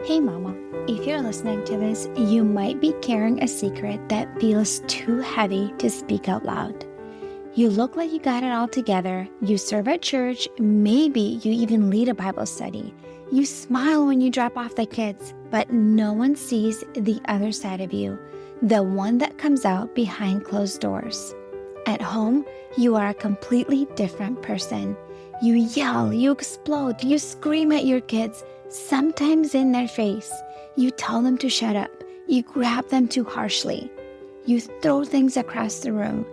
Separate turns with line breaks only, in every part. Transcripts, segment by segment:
Hey mama, if you're listening to this, you might be carrying a secret that feels too heavy to speak out loud. You look like you got it all together, you serve at church, maybe you even lead a Bible study. You smile when you drop off the kids, but no one sees the other side of you, the one that comes out behind closed doors. At home, you are a completely different person. You yell, you explode, you scream at your kids, sometimes in their face. You tell them to shut up. You grab them too harshly. You throw things across the room.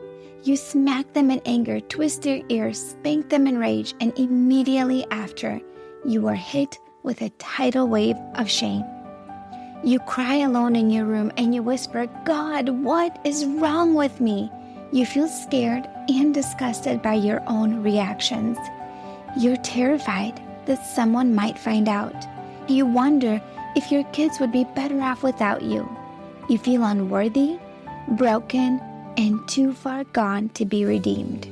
You smack them in anger, twist their ears, spank them in rage, and immediately after, you are hit with a tidal wave of shame. You cry alone in your room and you whisper, "God, what is wrong with me?" You feel scared and disgusted by your own reactions. You're terrified that someone might find out. You wonder if your kids would be better off without you. You feel unworthy, broken, and too far gone to be redeemed.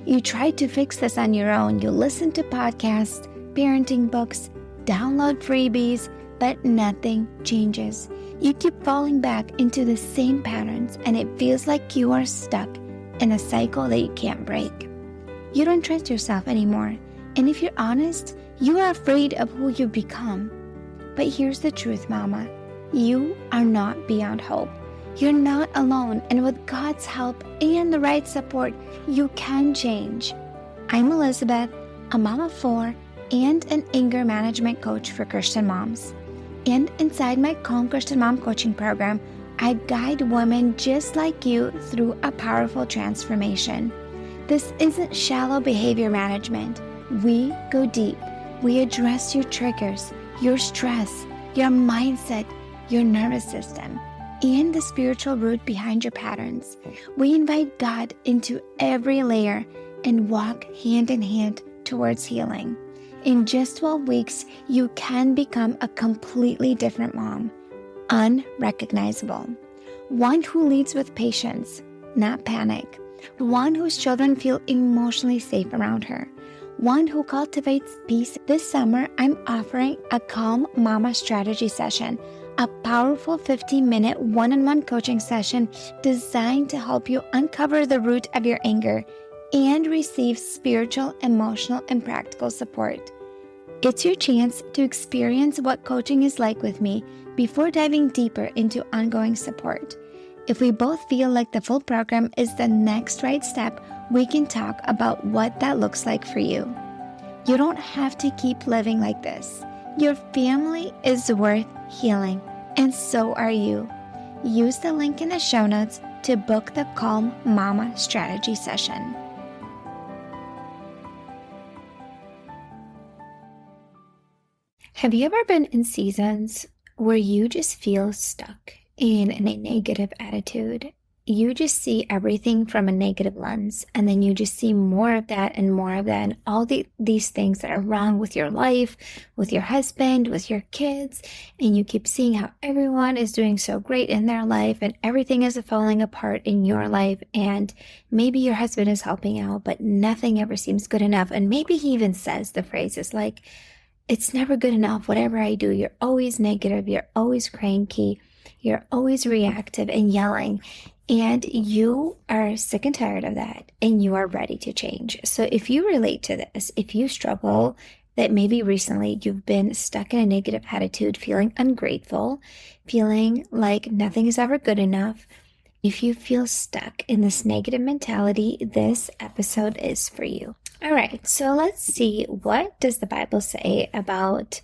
You try to fix this on your own. You listen to podcasts, parenting books, download freebies, but nothing changes. You keep falling back into the same patterns, and it feels like you are stuck in a cycle that you can't break. You don't trust yourself anymore, and if you're honest, you are afraid of who you've become. But here's the truth, Mama. You are not beyond hope. You're not alone, and with God's help and the right support, you can change. I'm Elizabeth, a mom of 4 and an anger management coach for Christian moms. And inside my Calm Christian Mom coaching program, I guide women just like you through a powerful transformation. This isn't shallow behavior management. We go deep. We address your triggers, your stress, your mindset, your nervous system, and the spiritual root behind your patterns. We invite God into every layer and walk hand in hand towards healing. In just 12 weeks, you can become a completely different mom, unrecognizable. One who leads with patience, not panic. One whose children feel emotionally safe around her. One who cultivates peace. This summer, I'm offering a Calm Mama strategy session, a powerful 15-minute one-on-one coaching session designed to help you uncover the root of your anger and receive spiritual, emotional, and practical support. It's your chance to experience what coaching is like with me before diving deeper into ongoing support. If we both feel like the full program is the next right step, we can talk about what that looks like for you. You don't have to keep living like this. Your family is worth healing, and so are you. Use the link in the show notes to book the Calm Mama strategy session. Have you ever been in seasons where you just feel stuck in a negative attitude? You just see everything from a negative lens, and then you just see more of that and more of that, and all these things that are wrong with your life, with your husband, with your kids, and you keep seeing how everyone is doing so great in their life and everything is falling apart in your life, and maybe your husband is helping out, but nothing ever seems good enough, and maybe he even says the phrases like, "It's never good enough, whatever I do, you're always negative, you're always cranky, you're always reactive and yelling," and you are sick and tired of that, and you are ready to change. So if you relate to this, if you struggle that maybe recently you've been stuck in a negative attitude, feeling ungrateful, feeling like nothing is ever good enough, if you feel stuck in this negative mentality, this episode is for you. All right, so let's see, what does the Bible say about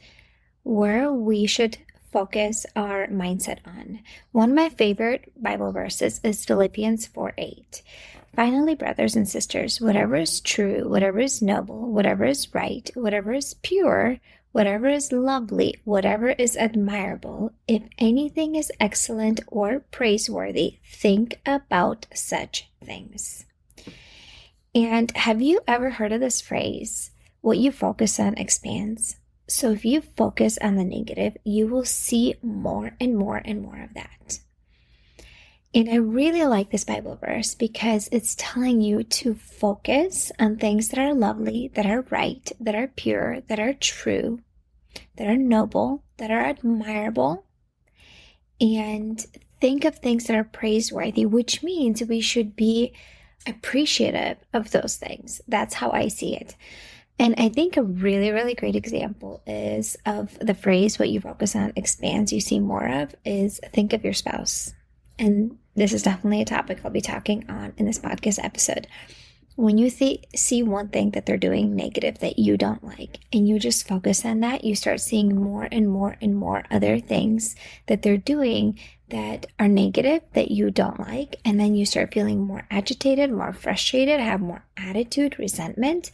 where we should focus our mindset on? One of my favorite Bible verses is Philippians 4:8. "Finally, brothers and sisters, whatever is true, whatever is noble, whatever is right, whatever is pure, whatever is lovely, whatever is admirable, if anything is excellent or praiseworthy, think about such things." And have you ever heard of this phrase, what you focus on expands? So if you focus on the negative, you will see more and more and more of that. And I really like this Bible verse because it's telling you to focus on things that are lovely, that are right, that are pure, that are true, that are noble, that are admirable, and think of things that are praiseworthy, which means we should be appreciative of those things. That's how I see it. And I think a really, really great example is of the phrase, what you focus on expands, you see more of, is think of your spouse. And this is definitely a topic I'll be talking on in this podcast episode. When you see one thing that they're doing negative that you don't like, and you just focus on that, you start seeing more and more and more other things that they're doing that are negative that you don't like. And then you start feeling more agitated, more frustrated, have more attitude, resentment,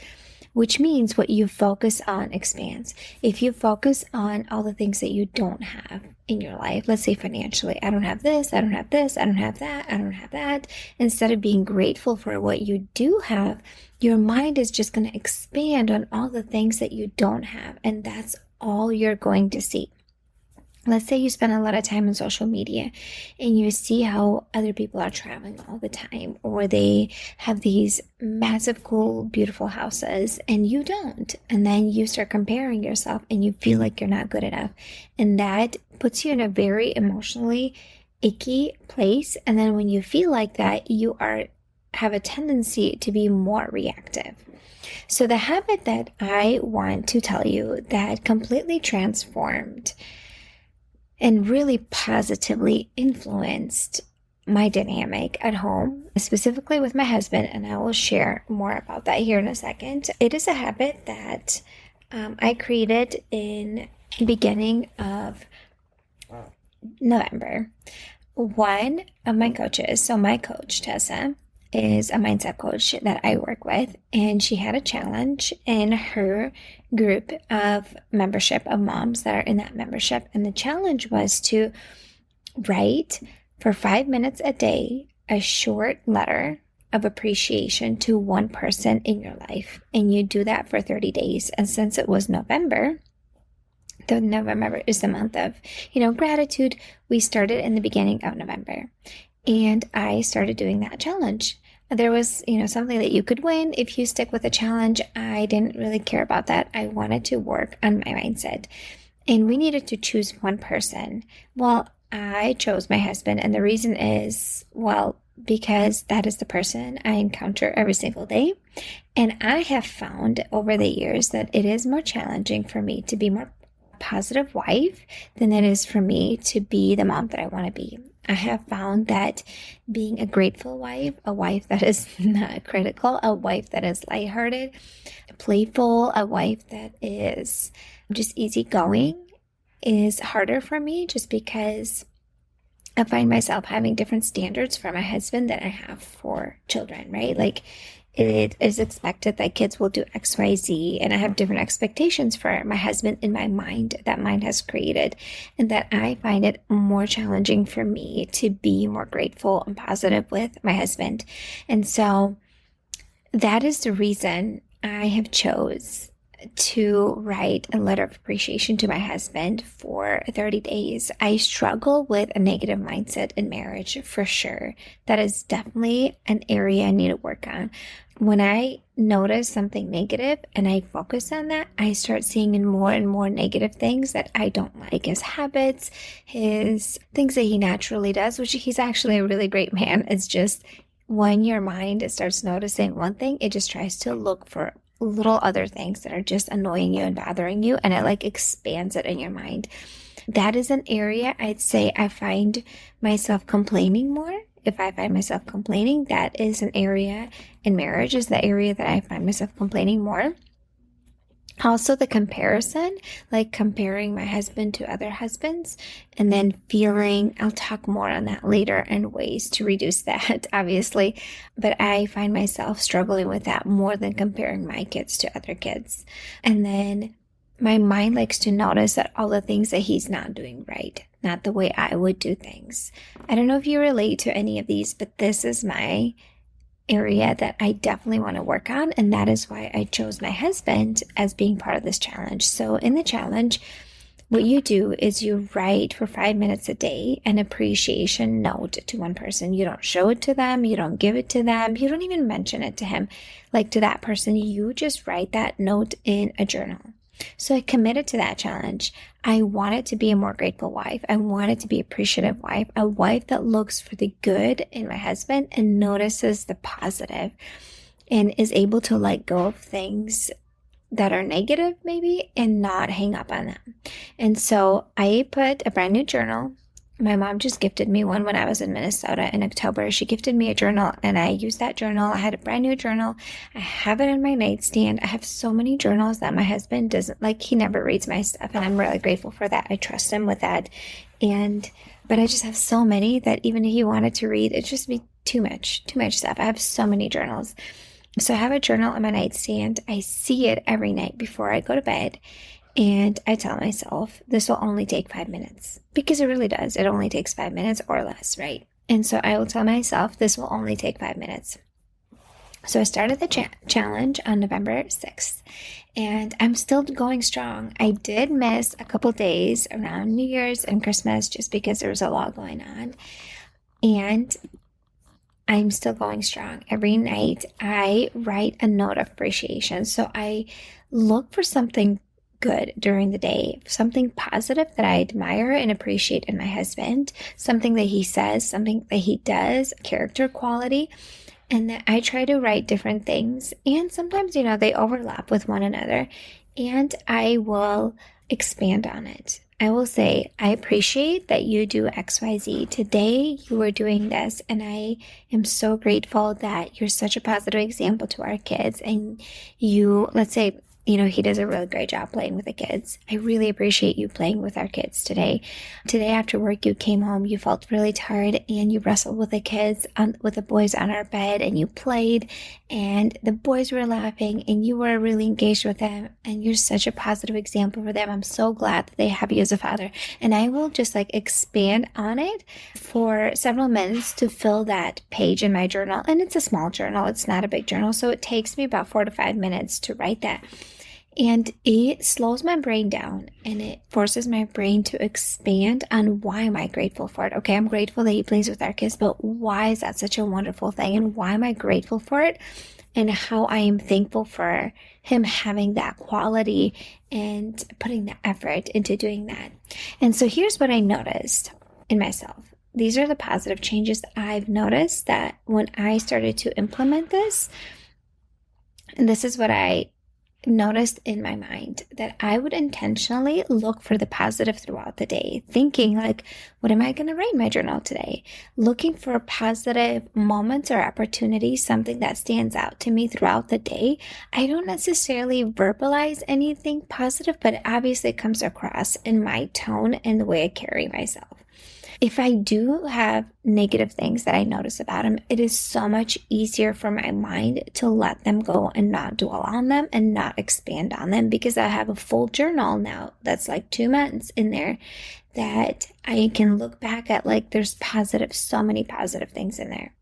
which means what you focus on expands. If you focus on all the things that you don't have in your life, let's say financially, I don't have this, I don't have this, I don't have that, I don't have that. Instead of being grateful for what you do have, your mind is just going to expand on all the things that you don't have. And that's all you're going to see. Let's say you spend a lot of time on social media and you see how other people are traveling all the time, or they have these massive, cool, beautiful houses and you don't. And then you start comparing yourself and you feel like you're not good enough. And that puts you in a very emotionally icky place. And then when you feel like that, you have a tendency to be more reactive. So the habit that I want to tell you that completely transformed and really positively influenced my dynamic at home, specifically with my husband, and I will share more about that here in a second. It is a habit that I created in the beginning of November. One of my coaches, so my coach, Tessa, is a mindset coach that I work with, and she had a challenge in her group of membership of moms that are in that membership. And the challenge was to write for 5 minutes a day a short letter of appreciation to one person in your life. And you do that for 30 days. And since it was November is the month of, gratitude, we started in the beginning of November. And I started doing that challenge. There was, something that you could win if you stick with a challenge. I didn't really care about that. I wanted to work on my mindset. And we needed to choose one person. Well, I chose my husband. And the reason is, because that is the person I encounter every single day. And I have found over the years that it is more challenging for me to be more positive wife than it is for me to be the mom that I want to be. I have found that being a grateful wife, a wife that is not critical, a wife that is lighthearted, playful, a wife that is just easygoing is harder for me, just because I find myself having different standards for my husband than I have for children, right? Like, it is expected that kids will do X, Y, Z, and I have different expectations for my husband in my mind that mine has created, and that I find it more challenging for me to be more grateful and positive with my husband. And so that is the reason I have chose to write a letter of appreciation to my husband for 30 days. I struggle with a negative mindset in marriage for sure. That is definitely an area I need to work on. When I notice something negative and I focus on that, I start seeing more and more negative things that I don't like. His habits, his things that he naturally does, which he's actually a really great man. It's just when your mind starts noticing one thing, it just tries to look for little other things that are just annoying you and bothering you, and it expands it in your mind. That is an area I'd say I find myself complaining more. If I find myself complaining, that is an area in marriage, is the area that I find myself complaining more. Also, the comparison, comparing my husband to other husbands, and then feeling, I'll talk more on that later and ways to reduce that, obviously. But I find myself struggling with that more than comparing my kids to other kids. And then my mind likes to notice that all the things that he's not doing right, not the way I would do things. I don't know if you relate to any of these, but this is my area that I definitely want to work on, and that is why I chose my husband as being part of this challenge. So in the challenge, what you do is you write for 5 minutes a day an appreciation note to one person. You don't show it to them, you don't give it to them, you don't even mention it to him, to that person. You just write that note in a journal. So I committed to that challenge. I wanted to be a more grateful wife. I wanted to be an appreciative wife, a wife that looks for the good in my husband and notices the positive and is able to let go of things that are negative maybe and not hang up on them. And so I put a brand new journal. My mom just gifted me one when I was in Minnesota in October. She gifted me a journal and I used that journal. I had a brand new journal. I have it in my nightstand. I have so many journals that my husband doesn't like. He never reads my stuff and I'm really grateful for that. I trust him with that. But I just have so many that even if he wanted to read, it'd just be too much stuff. I have so many journals. So I have a journal on my nightstand. I see it every night before I go to bed. And I tell myself, this will only take 5 minutes. Because it really does. It only takes 5 minutes or less, right? And so I will tell myself, this will only take 5 minutes. So I started the challenge on November 6th. And I'm still going strong. I did miss a couple days around New Year's and Christmas just because there was a lot going on. And I'm still going strong. Every night I write a note of appreciation. So I look for something good during the day, something positive that I admire and appreciate in my husband, something that he says, something that he does, character quality, and that I try to write different things. And sometimes, they overlap with one another, and I will expand on it. I will say, I appreciate that you do XYZ. Today, you are doing this, and I am so grateful that you're such a positive example to our kids. And let's say, he does a really great job playing with the kids. I really appreciate you playing with our kids today. Today after work, you came home, you felt really tired, and you wrestled with the kids, with the boys on our bed, and you played, and the boys were laughing, and you were really engaged with them, and you're such a positive example for them. I'm so glad that they have you as a father. And I will just expand on it for several minutes to fill that page in my journal. And it's a small journal. It's not a big journal. So it takes me about 4 to 5 minutes to write that. And it slows my brain down and it forces my brain to expand on why am I grateful for it. Okay, I'm grateful that he plays with our kids, but why is that such a wonderful thing? And why am I grateful for it? And how I am thankful for him having that quality and putting the effort into doing that. And so here's what I noticed in myself. These are the positive changes I've noticed that when I started to implement this, and this is what I noticed in my mind, that I would intentionally look for the positive throughout the day, thinking what am I going to write in my journal today? Looking for positive moments or opportunities, something that stands out to me throughout the day. I don't necessarily verbalize anything positive, but it obviously comes across in my tone and the way I carry myself. If I do have negative things that I notice about him, it is so much easier for my mind to let them go and not dwell on them and not expand on them, because I have a full journal now that's 2 months in there that I can look back at there's so many positive things in there.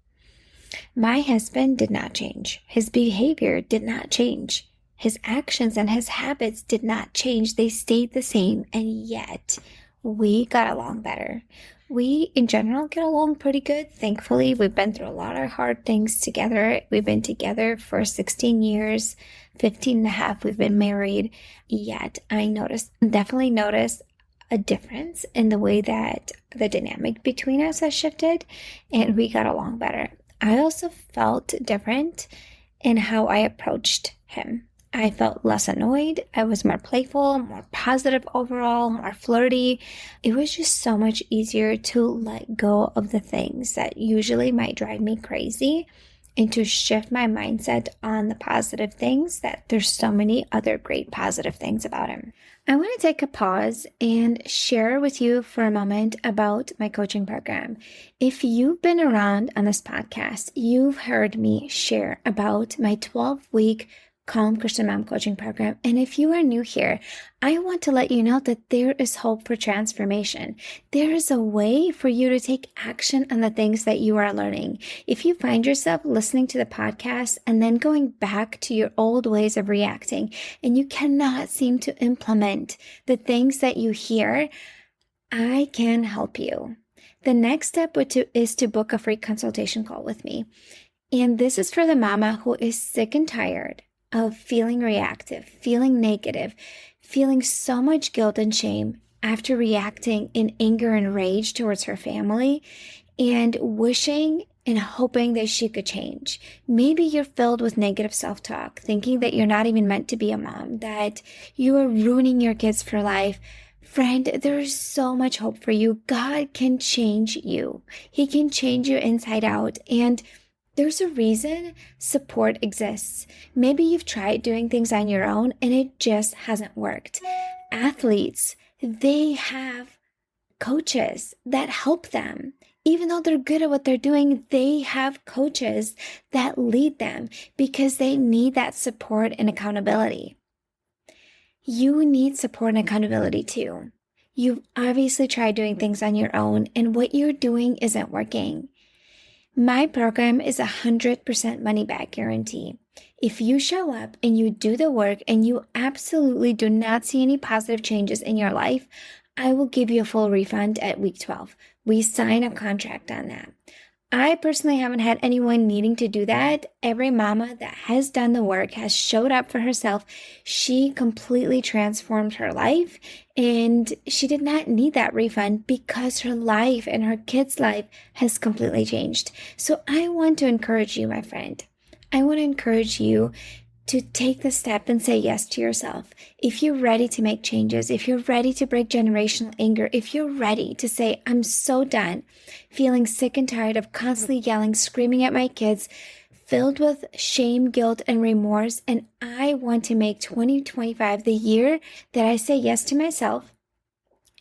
My husband did not change. His behavior did not change. His actions and his habits did not change. They stayed the same, and yet we got along better. We, in general, get along pretty good. Thankfully, we've been through a lot of hard things together. We've been together for 16 years, 15 and a half. We've been married. Yet, I definitely noticed a difference in the way that the dynamic between us has shifted, and we got along better. I also felt different in how I approached him. I felt less annoyed. I was more playful, more positive overall, more flirty. It was just so much easier to let go of the things that usually might drive me crazy and to shift my mindset on the positive things, that there's so many other great positive things about him. I want to take a pause and share with you for a moment about my coaching program. If you've been around on this podcast, you've heard me share about my 12-week Calm Christian Mom Coaching Program. And if you are new here, I want to let you know that there is hope for transformation. There is a way for you to take action on the things that you are learning. If you find yourself listening to the podcast and then going back to your old ways of reacting, and you cannot seem to implement the things that you hear, I can help you. The next step is to book a free consultation call with me. And this is for the mama who is sick and tired of feeling reactive, feeling negative, feeling so much guilt and shame after reacting in anger and rage towards her family and wishing and hoping that she could change. Maybe you're filled with negative self-talk, thinking that you're not even meant to be a mom, that you are ruining your kids for life. Friend, there is so much hope for you. God can change you. He can change you inside out. And there's a reason support exists. Maybe you've tried doing things on your own and it just hasn't worked. Athletes, they have coaches that help them. Even though they're good at what they're doing, they have coaches that lead them because they need that support and accountability. You need support and accountability too. You've obviously tried doing things on your own and what you're doing isn't working. My program is 100% money back guarantee. If you show up and you do the work and you absolutely do not see any positive changes in your life, I will give you a full refund at week 12. We sign a contract on that. I personally haven't had anyone needing to do that. Every mama that has done the work has showed up for herself. She completely transformed her life and she did not need that refund because her life and her kids' life has completely changed. So I want to encourage you, my friend. I want to encourage you to take the step and say yes to yourself. If you're ready to make changes, if you're ready to break generational anger, if you're ready to say, I'm so done feeling sick and tired of constantly yelling, screaming at my kids, filled with shame, guilt, and remorse, and I want to make 2025 the year that I say yes to myself,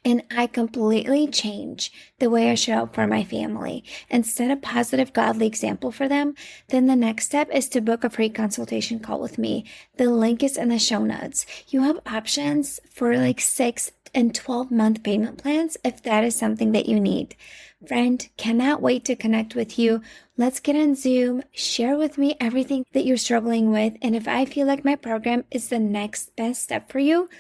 and I completely change the way I show up for my family and set a positive, godly example for them, then the next step is to book a free consultation call with me. The link is in the show notes. You have options for like 6 and 12-month payment plans if that is something that you need. Friend, cannot wait to connect with you. Let's get on Zoom. Share with me everything that you're struggling with. And if I feel like my program is the next best step for you,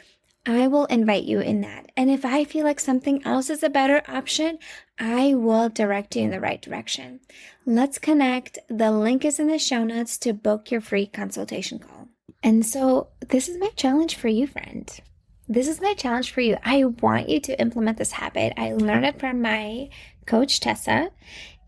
I will invite you in that. And if I feel like something else is a better option, I will direct you in the right direction. Let's connect. The link is in the show notes to book your free consultation call. And so this is my challenge for you, friend. This is my challenge for you. I want you to implement this habit. I learned it from my coach, Tessa,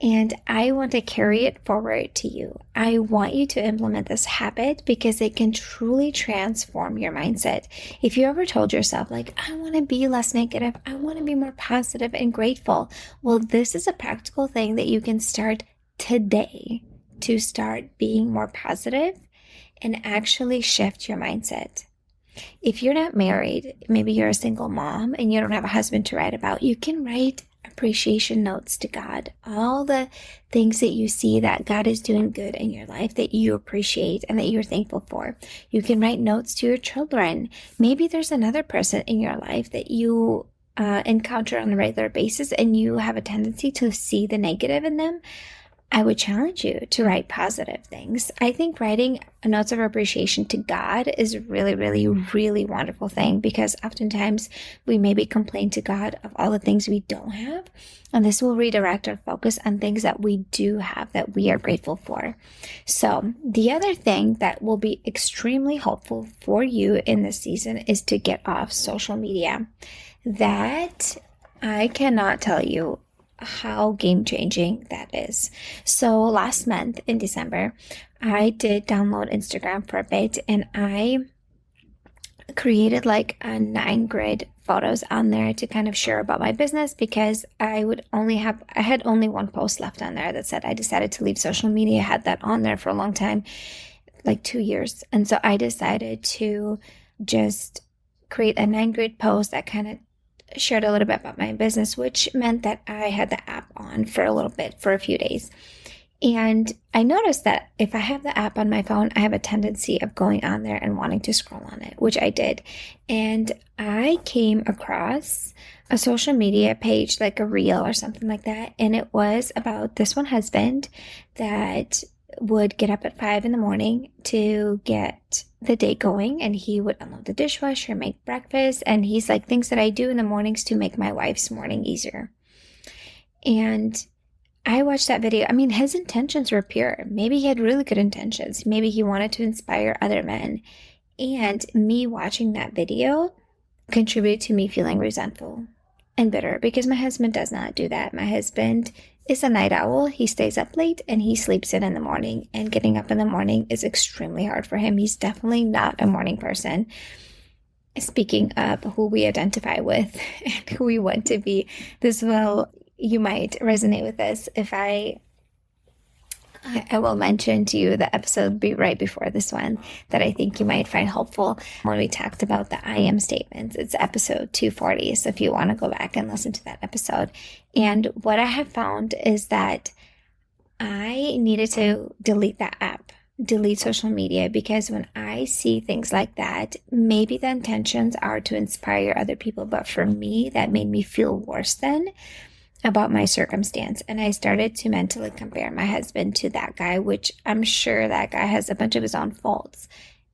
and I want to carry it forward to you. I want you to implement this habit because it can truly transform your mindset. If you ever told yourself, like, I want to be less negative, I want to be more positive and grateful, well, this is a practical thing that you can start today to start being more positive and actually shift your mindset. If you're not married, maybe you're a single mom and you don't have a husband to write about, you can write appreciation notes to God. All the things that you see that God is doing good in your life that you appreciate and that you're thankful for. You can write notes to your children. Maybe there's another person in your life that you encounter on a regular basis and you have a tendency to see the negative in them. I would challenge you to write positive things. I think writing notes of appreciation to God is a really, really, really wonderful thing because oftentimes we maybe complain to God of all the things we don't have, and this will redirect our focus on things that we do have that we are grateful for. So the other thing that will be extremely helpful for you in this season is to get off social media. That I cannot tell you how game-changing that is. So last month in December, I did download Instagram for a bit and I created like a 9-grid photos on there to kind of share about my business because I had only one post left on there that said I decided to leave social media. I had that on there for a long time, like 2 years. And so I decided to just create a 9-grid post that kind of shared a little bit about my business, which meant that I had the app on for a little bit, for a few days. And I noticed that if I have the app on my phone, I have a tendency of going on there and wanting to scroll on it, which I did. And I came across a social media page, like a reel or something like that. And it was about this one husband that would get up at 5 a.m. to get the day going, and he would unload the dishwasher, make breakfast, and he's like, things that I do in the mornings to make my wife's morning easier. And I watched that video. I mean, his intentions were pure. Maybe he had really good intentions. Maybe he wanted to inspire other men. And me watching that video contribute to me feeling resentful and bitter, because my husband does not do that. My husband is a night owl. He stays up late and he sleeps in the morning, and getting up in the morning is extremely hard for him. He's definitely not a morning person. Speaking of who we identify with and who we want to be, you might resonate with this if I will mention to you the episode right before this one that I think you might find helpful when we talked about the I am statements. It's episode 240. So if you want to go back and listen to that episode. And what I have found is that I needed to delete that app, delete social media, because when I see things like that, maybe the intentions are to inspire other people. But for me, that made me feel worse than about my circumstance. And I started to mentally compare my husband to that guy, which I'm sure that guy has a bunch of his own faults.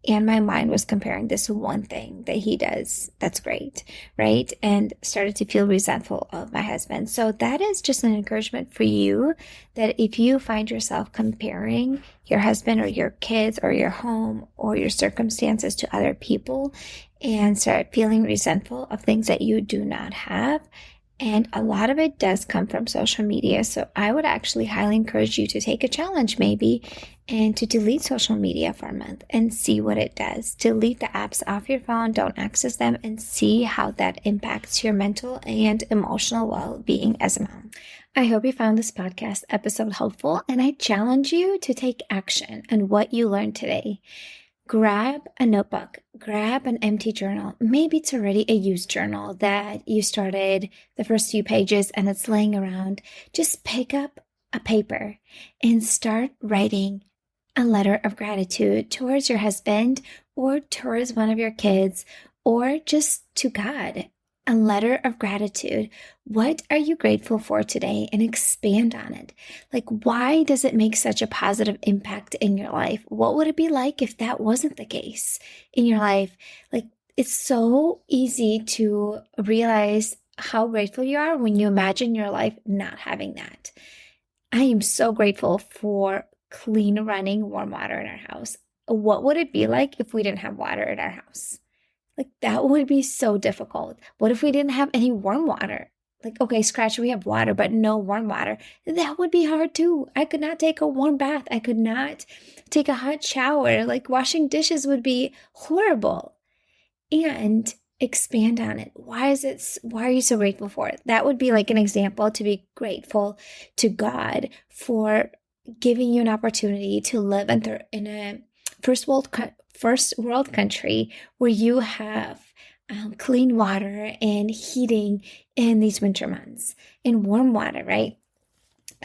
And my mind was comparing this one thing that he does that's great, right? And started to feel resentful of my husband. So that is just an encouragement for you, that if you find yourself comparing your husband or your kids or your home or your circumstances to other people and start feeling resentful of things that you do not have, and a lot of it does come from social media. So I would actually highly encourage you to take a challenge maybe and to delete social media for a month and see what it does. Delete the apps off your phone, don't access them, and see how that impacts your mental and emotional well-being as a mom. I hope you found this podcast episode helpful, and I challenge you to take action on what you learned today. Grab a notebook, grab an empty journal. Maybe it's already a used journal that you started the first few pages and it's laying around. Just pick up a paper and start writing a letter of gratitude towards your husband or towards one of your kids, or just to God. A letter of gratitude. What are you grateful for today? And expand on it. Like, why does it make such a positive impact in your life? What would it be like if that wasn't the case in your life? Like, it's so easy to realize how grateful you are when you imagine your life not having that. I am so grateful for clean running warm water in our house. What would it be like if we didn't have water in our house? Like, that would be so difficult. What if we didn't have any warm water? Like, okay, scratch, we have water, but no warm water. That would be hard too. I could not take a warm bath. I could not take a hot shower. Like, washing dishes would be horrible. And expand on it. Why are you so grateful for it? That would be like an example to be grateful to God for giving you an opportunity to live in a first world country where you have clean water and heating in these winter months and warm water, right?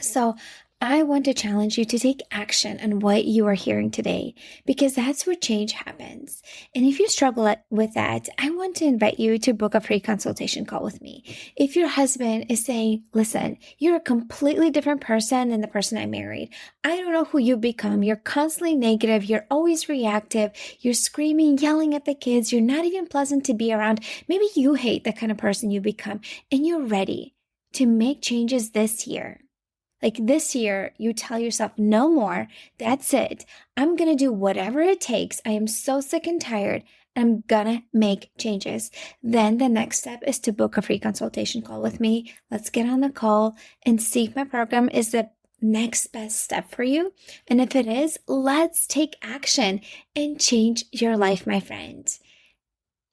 So I want to challenge you to take action on what you are hearing today, because that's where change happens. And if you struggle with that, I want to invite you to book a free consultation call with me. If your husband is saying, listen, you're a completely different person than the person I married. I don't know who you become. You're constantly negative. You're always reactive. You're screaming, yelling at the kids. You're not even pleasant to be around. Maybe you hate the kind of person you become, and you're ready to make changes this year. Like, this year, you tell yourself, no more. That's it. I'm going to do whatever it takes. I am so sick and tired. I'm going to make changes. Then the next step is to book a free consultation call with me. Let's get on the call and see if my program is the next best step for you. And if it is, let's take action and change your life, my friend.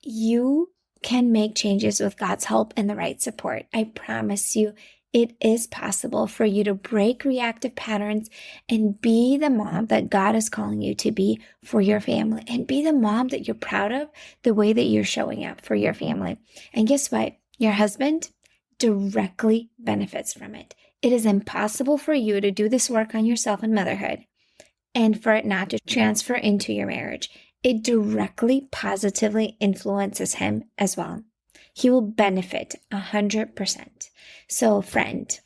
You can make changes with God's help and the right support. I promise you. It is possible for you to break reactive patterns and be the mom that God is calling you to be for your family, and be the mom that you're proud of, the way that you're showing up for your family. And guess what? Your husband directly benefits from it. It is impossible for you to do this work on yourself in motherhood and for it not to transfer into your marriage. It directly, positively influences him as well. He will benefit 100%. So, friend,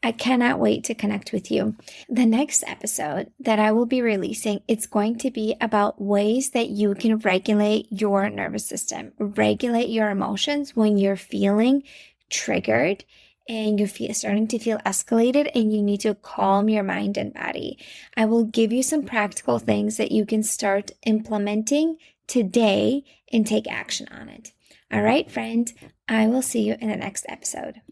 I cannot wait to connect with you. The next episode that I will be releasing, it's going to be about ways that you can regulate your nervous system, regulate your emotions when you're feeling triggered and you're starting to feel escalated and you need to calm your mind and body. I will give you some practical things that you can start implementing today and take action on it. All right, friend, I will see you in the next episode.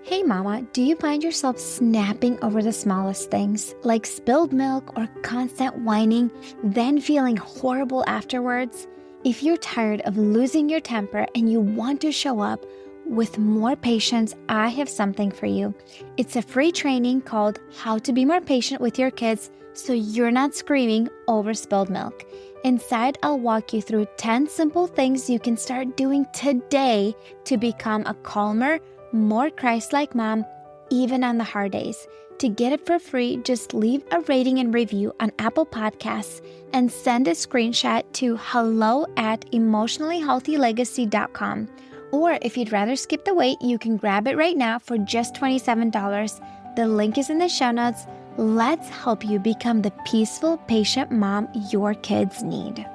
Hey mama, do you find yourself snapping over the smallest things, like spilled milk or constant whining, then feeling horrible afterwards? If you're tired of losing your temper and you want to show up with more patience, I have something for you. It's a free training called How to Be More Patient with Your Kids so you're not screaming over spilled milk. Inside, I'll walk you through 10 simple things you can start doing today to become a calmer, more Christ-like mom, even on the hard days. To get it for free, just leave a rating and review on Apple Podcasts and send a screenshot to hello@emotionallyhealthylegacy.com. Or if you'd rather skip the wait, you can grab it right now for just $27. The link is in the show notes. Let's help you become the peaceful, patient mom your kids need.